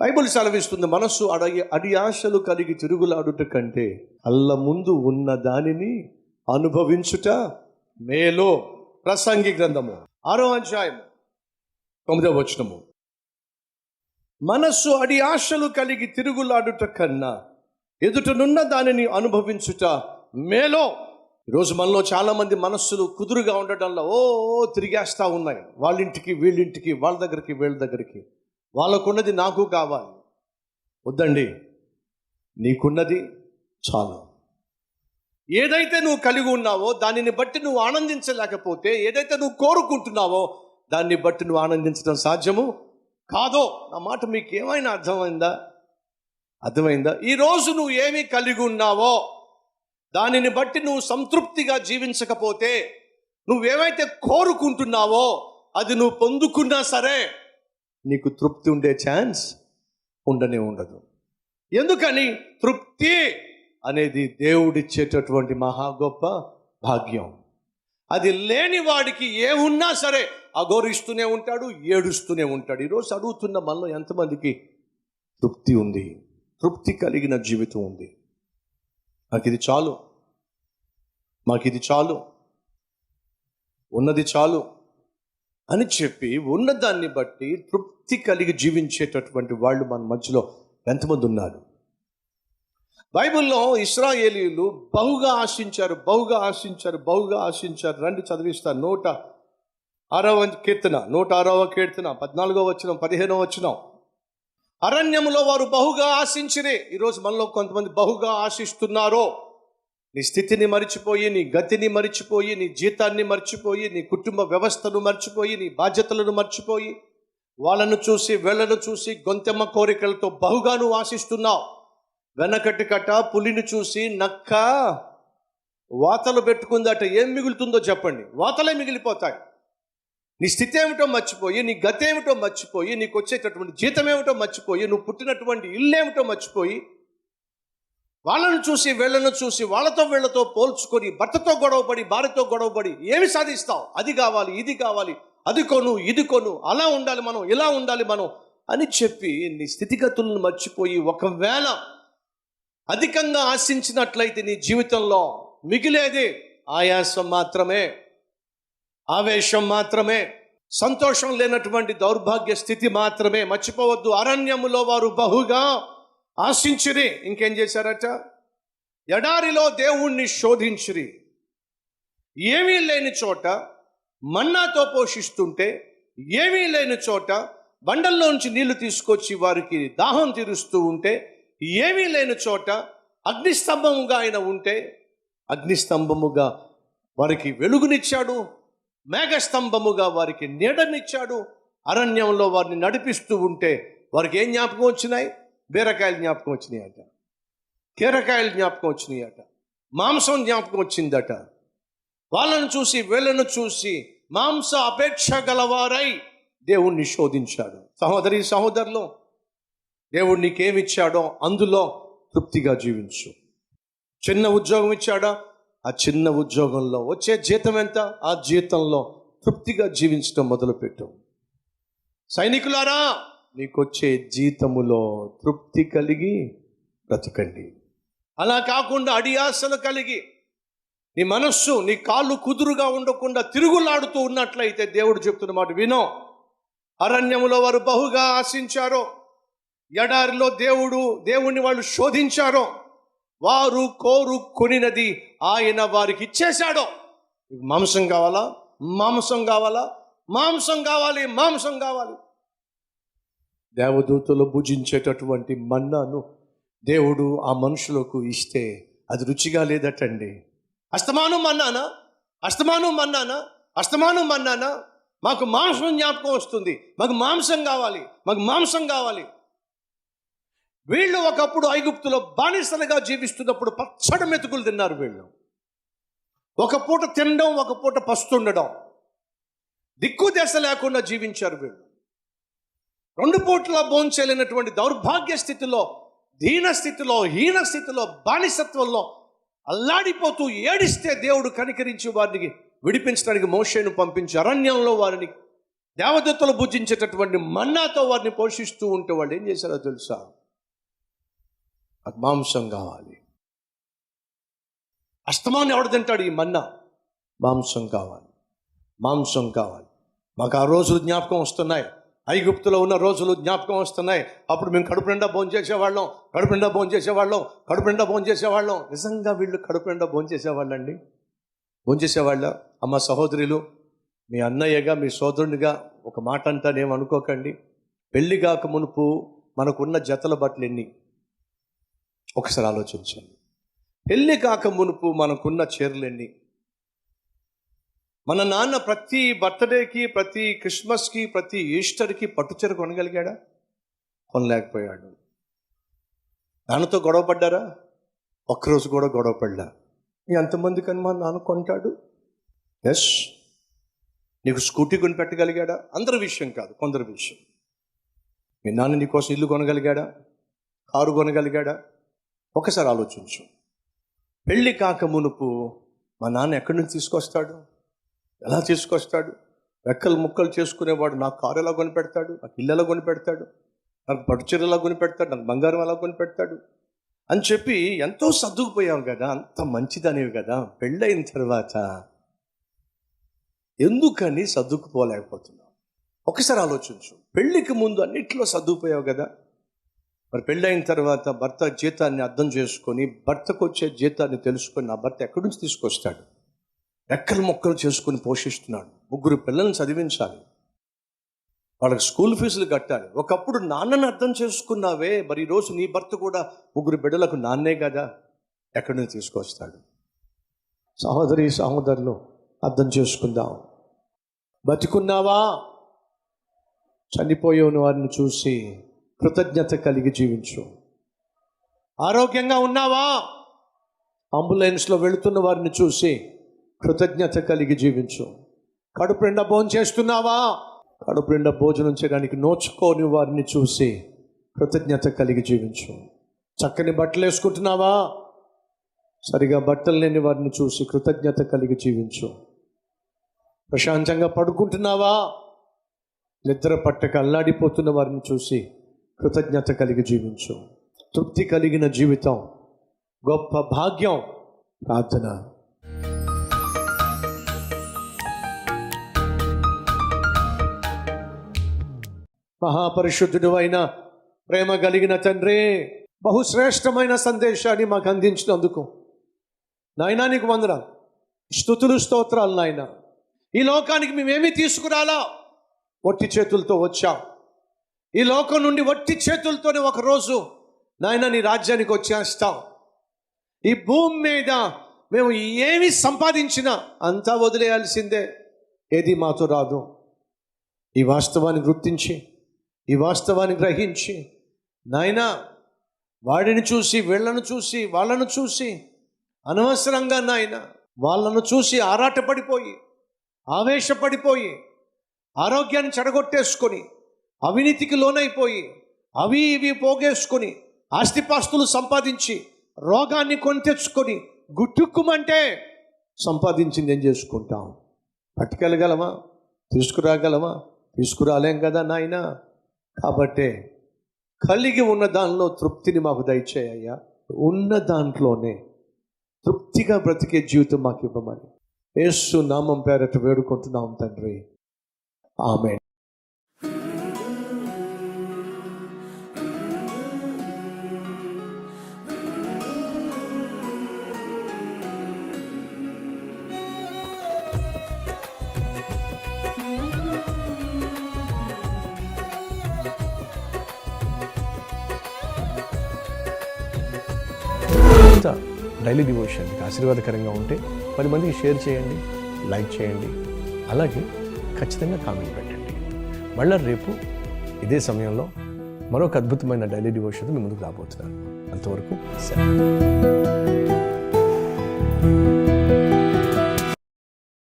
Bible సెలవిస్తుంది, మనస్సు అడి ఆశలు కలిగి తిరుగులాడుట కంటే కళ్ళ ముందు ఉన్న దానిని అనుభవించుట మేలో. ప్రసంగి గ్రంథము 6వ అధ్యాయం 9వ వచనము. మనస్సు అడి ఆశలు కలిగి తిరుగులాడుట కన్నా ఎదుటనున్న దానిని అనుభవించుట మేలో. ఈరోజు మనలో చాలామంది మనస్సులు కుదురుగా ఉండటంలో తిరిగేస్తూ ఉన్నాయి. వాళ్ళింటికి వీళ్ళింటికి, వాళ్ళ దగ్గరికి వీళ్ళ దగ్గరికి. వాళ్ళకున్నది నాకు కావాలి. వద్దండి, నీకున్నది చాలు. ఏదైతే నువ్వు కలిగి ఉన్నావో దానిని బట్టి నువ్వు ఆనందించలేకపోతే, ఏదైతే నువ్వు కోరుకుంటున్నావో దాన్ని బట్టి నువ్వు ఆనందించడం సాధ్యము కాదో. నా మాట మీకు ఏమైనా అర్థమైందా? ఈరోజు నువ్వు ఏమి కలిగి ఉన్నావో దానిని బట్టి నువ్వు సంతృప్తిగా జీవించకపోతే, నువ్వేమైతే కోరుకుంటున్నావో అది నువ్వు పొందుకున్నా సరే నీకు తృప్తి ఉండే ఛాన్స్ ఉండదు. ఎందుకని? తృప్తి అనేది దేవుడిచ్చేటటువంటి మహా గొప్ప భాగ్యం. అది లేని వాడికి ఏమున్నా సరే అఘోరిస్తూనే ఉంటాడు, ఏడుస్తూనే ఉంటాడు. ఈరోజు అడుగుతున్న మనలో ఎంతమందికి తృప్తి ఉంది? తృప్తి కలిగిన జీవితం ఉంది. మాకిది చాలు, ఉన్నది చాలు అని చెప్పి ఉన్నదాన్ని బట్టి తృప్తి కలిగి జీవించేటటువంటి వాళ్ళు మన మధ్యలో ఎంతమంది ఉన్నారు? బైబిల్లో ఇశ్రాయేలీయులు బహుగా ఆశించారు. రండి చదివిస్తారు. 106వ కీర్తన 14వ వచనం 15వ వచనం. అరణ్యములో వారు బహుగా ఆశించిరే. ఈరోజు మనలో కొంతమంది బహుగా ఆశిస్తున్నారో. నీ స్థితిని మర్చిపోయి, నీ గతిని మర్చిపోయి, నీ జీతాన్ని మర్చిపోయి, నీ కుటుంబ వ్యవస్థను మర్చిపోయి, నీ బాధ్యతలను మర్చిపోయి, వాళ్ళను చూసి వీళ్ళను చూసి గొంతెమ్మ కోరికలతో బహుగా నువ్వు ఆశిస్తున్నావు. వెనకటి కట పులిని చూసి నక్క వాతలు పెట్టుకుందట. ఏం మిగులుతుందో చెప్పండి? వాతలే మిగిలిపోతాయి. నీ స్థితి ఏమిటో మర్చిపోయి, నీ గతి ఏమిటో మర్చిపోయి, నీకు వచ్చేటటువంటి జీతం ఏమిటో మర్చిపోయి, నువ్వు పుట్టినటువంటి ఇల్లు ఏమిటో మర్చిపోయి, వాళ్ళను చూసి వీళ్ళను చూసి వాళ్ళతో వీళ్ళతో పోల్చుకొని, భర్తతో గొడవపడి, భార్యతో గొడవపడి ఏమి సాధిస్తావు? అది కావాలి, ఇది కావాలి, అది కొను, ఇది కొను, అలా ఉండాలి మనం, ఇలా ఉండాలి మనం అని చెప్పి నీ స్థితిగతులను మర్చిపోయి, ఒకవేళ అధికంగా ఆశించినట్లయితే నీ జీవితంలో మిగిలేది ఆయాసం మాత్రమే, ఆవేశం మాత్రమే, సంతోషం లేనటువంటి దౌర్భాగ్య స్థితి మాత్రమే. మర్చిపోవద్దు, అరణ్యములో వారు బహుగా ఆశించిరి. ఇంకేం చేశారట? ఎడారిలో దేవుణ్ణి శోధించిరి. ఏమీ లేని చోట మన్నాతో పోషిస్తుంటే, ఏమీ లేని చోట బండల్లోంచి నీళ్లు తీసుకొచ్చి వారికి దాహం తీరుస్తూ ఉంటే, ఏమీ లేని చోట అగ్నిస్తంభముగా ఆయన ఉంటే, అగ్నిస్తంభముగా వారికి వెలుగునిచ్చాడు, మేఘస్తంభముగా వారికి నీడనిచ్చాడు. అరణ్యంలో వారిని నడిపిస్తూ ఉంటే వారికి ఏం జ్ఞాపకం వచ్చినాయి? బీరకాయలు జ్ఞాపకం వచ్చినాయట, కీరకాయలు జ్ఞాపకం వచ్చినాయట, మాంసం జ్ఞాపకం వచ్చిందట. వాళ్ళను చూసి వీళ్ళను చూసి మాంస అపేక్ష గలవారై దేవుణ్ణి శోధించాడు. సహోదరి సహోదరులు, దేవుడు నీకేమిచ్చాడో అందులో తృప్తిగా జీవించు. చిన్న ఉద్యోగం ఇచ్చాడా? ఆ చిన్న ఉద్యోగంలో వచ్చే జీతం ఎంత? ఆ జీతంలో తృప్తిగా జీవించడం మొదలుపెట్టు. సైనికులారా, నీకొచ్చే జీతములో తృప్తి కలిగి బ్రతకండి. అలా కాకుండా అడియాసలు కలిగి నీ మనస్సు, నీ కాళ్ళు కుదురుగా ఉండకుండా తిరుగులాడుతూ ఉన్నట్లయితే దేవుడు చెప్తున్న మాట వినో. అరణ్యములో వారు బహుగా ఆశించారో, ఎడారిలో దేవుణ్ణి వాళ్ళు శోధించారో, వారు కోరుకొనినది ఆయన వారికి ఇచ్చేశాడో. మాంసం కావాలా? మాంసం కావాలి. దేవదూతలు భుజించేటటువంటి మన్నాను దేవుడు ఆ మనుషులకు ఇస్తే అది రుచిగా లేదటండి. అస్తమానం మన్నానా, మాకు మాంసం జ్ఞాపకం వస్తుంది, మాకు మాంసం కావాలి. వీళ్ళు ఒకప్పుడు ఐగుప్తులో బానిసలుగా జీవిస్తున్నప్పుడు పచ్చడి మెతుకులు తిన్నారు. వీళ్ళు ఒక పూట తినడం, ఒక పూట పస్తుండడం, దిక్కు దశ లేకుండా జీవించారు. వీళ్ళు 2 పూట్ల భోంచేయలేనటువంటి దౌర్భాగ్య స్థితిలో, దీన స్థితిలో, హీన స్థితిలో, బానిసత్వంలో అల్లాడిపోతూ ఏడిస్తే దేవుడు కనికరించి వారిని విడిపించడానికి మోషేను పంపించి అరణ్యంలో వారిని దేవదూతలు భుజించేటటువంటి మన్నాతో వారిని పోషిస్తూ ఉంటే వాళ్ళు ఏం చేశారో తెలుసా? నాకు మాంసం కావాలి. అస్తమానం ఎవడు తింటాడు ఈ మన్నా? మాంసం కావాలి, మాంసం కావాలి. మాకు ఆ రోజులు జ్ఞాపకం వస్తున్నాయి. ఐగుప్తులో ఉన్న రోజులు జ్ఞాపకం వస్తున్నాయి. అప్పుడు మేము కడుపు నిండా భోంచేసేవాళ్ళం, కడుపు నిండా భోంచేసేవాళ్ళం, కడుపు నిండా భోంచేసేవాళ్ళం. నిజంగా వీళ్ళు కడుపు నిండా భోంచేసేవాళ్ళండి, భోంచేసేవాళ్ళ. అమ్మ సహోదరులు, మీ అన్నయ్యగా మీ సోదరునిగా ఒక మాట అంటానేమనుకోకండి. పెళ్లి కాక మునుపు మనకున్న జతల బట్టలు ఎన్ని ఒకసారి ఆలోచించండి. పెళ్లి కాక మునుపు మనకున్న చీరలు ఎన్ని? మన నాన్న ప్రతి బర్త్డేకి, ప్రతి క్రిస్మస్కి, ప్రతి ఈస్టర్కి పట్టుచీర కొనగలిగాడా? కొనలేకపోయాడు. నాన్నతో గొడవ పడ్డారా? ఒక్కరోజు కూడా గొడవ పడ్డా. ఎంతమందికి అని మా నాన్న కొంటాడు? ఎస్. నీకు స్కూటీ కొని పెట్టగలిగాడా? అందరి విషయం కాదు, కొందరి విషయం. మీ నాన్న నీ కోసం ఇల్లు కొనగలిగాడా? కారు కొనగలిగాడా? ఒకసారి ఆలోచించు. పెళ్ళి కాక మునుపు మా నాన్న ఎక్కడి నుంచి తీసుకొస్తాడు? ఎలా తీసుకొస్తాడు? రెక్కలు ముక్కలు చేసుకునేవాడు. నాకు కారు ఎలా కొనిపెడతాడు? నాకు ఇల్లు ఎలా కొనిపెడతాడు? నాకు పట్టుచీర ఎలా కొనిపెడతాడు? నాకు బంగారం ఎలా కొనిపెడతాడు అని చెప్పి ఎంతో సర్దుకుపోయావు కదా, అంత మంచిదనేవి కదా. పెళ్ళైన తర్వాత ఎందుకని సర్దుకుపోలేకపోతున్నావు? ఒకసారి ఆలోచించు. పెళ్ళికి ముందు అన్నిట్లో సర్దుకుపోయావు కదా, మరి పెళ్ళైన తర్వాత భర్త జీతాన్ని అర్థం చేసుకొని, భర్తకు వచ్చే జీతాన్ని తెలుసుకొని, నా భర్త ఎక్కడి నుంచి తీసుకొస్తాడు? రెక్కలు మొక్కలు చేసుకొని పోషిస్తున్నాడు. 3 పిల్లల్ని చదివించాలి, వాళ్ళకి స్కూల్ ఫీజులు కట్టాలి. ఒకప్పుడు నాన్నని అర్థం చేసుకున్నావే, మరి ఈరోజు నీ భర్త కూడా 3 బిడ్డలకు నాన్నే కదా, ఎక్కడి నుంచి తీసుకొస్తాడు? సహోదరి సహోదరులు, అర్థం చేసుకుందాం. బతికున్నావా? చనిపోయిన వారిని చూసి కృతజ్ఞత కలిగి జీవించు. ఆరోగ్యంగా ఉన్నావా? అంబులెన్స్లో వెళుతున్న వారిని చూసి కృతజ్ఞత కలిగి జీవించు. కడుపు నిండా భోజనం చేస్తున్నావా? కడుపు నిండా భోజనం చేయడానికి నోచుకోని వారిని చూసి కృతజ్ఞత కలిగి జీవించు. చక్కని బట్టలు వేసుకుంటున్నావా? సరిగా బట్టలు లేని వారిని చూసి కృతజ్ఞత కలిగి జీవించు. ప్రశాంతంగా పడుకుంటున్నావా? నిద్ర పట్టక అల్లాడిపోతున్న వారిని చూసి కృతజ్ఞత కలిగి జీవించు. తృప్తి కలిగిన జీవితం గొప్ప భాగ్యం. ప్రార్థన. మహాపరిశుద్ధుడు అయిన ప్రేమ కలిగిన తండ్రి, బహుశ్రేష్టమైన సందేశాన్ని మాకు అందించినందుకు నాయనా నీకు వందనాలు, స్తుతులు స్తోత్రాలు. నాయన, ఈ లోకానికి మేమేమి తీసుకురాలా, వట్టి చేతులతో వచ్చాం. ఈ లోకం నుండి వట్టి చేతులతోనే ఒకరోజు నాయన నీ రాజ్యానికి వచ్చేస్తాం. ఈ భూమి మీద మేము ఏమి సంపాదించినా అంతా వదిలేయాల్సిందే, ఏది మాతో రాదు. ఈ వాస్తవాన్ని గుర్తించి, ఈ వాస్తవాన్ని గ్రహించి నాయన వాడిని చూసి, వీళ్ళను చూసి, వాళ్ళను చూసి అనవసరంగా నాయన వాళ్ళను చూసి ఆరాటపడిపోయి, ఆవేశపడిపోయి, ఆరోగ్యాన్ని చెడగొట్టేసుకొని, అవినీతికి లోనైపోయి, అవి ఇవి పోగేసుకొని, ఆస్తిపాస్తులు సంపాదించి, రోగాన్ని కొని తెచ్చుకొని గుట్టుక్కుమంటే సంపాదించింది ఏం చేసుకుంటాం? పట్టుకెళ్ళగలమా? తీసుకురాగలమా? తీసుకురాలేం కదా నాయన. కాబట్టే కలిగి ఉన్న దానిలో తృప్తిని మాకు దయచేయ్యా. ఉన్న దాంట్లోనే తృప్తిగా బ్రతికే జీవితం మాకు ఇవ్వమని యేసు నామం పేరట వేడుకుంటున్నాం తండ్రి. ఆమేన్. డైలీ డివోషన్ మీకు ఆశీర్వాదకరంగా ఉంటే 10 మందికి షేర్ చేయండి, లైక్ చేయండి, అలాగే ఖచ్చితంగా కామెంట్ పెట్టండి. మళ్ళీ రేపు ఇదే సమయంలో మరొక అద్భుతమైన డైలీ డివోషన్ మీ ముందుకు రాబోతున్నాను. అంతవరకు సెలవు.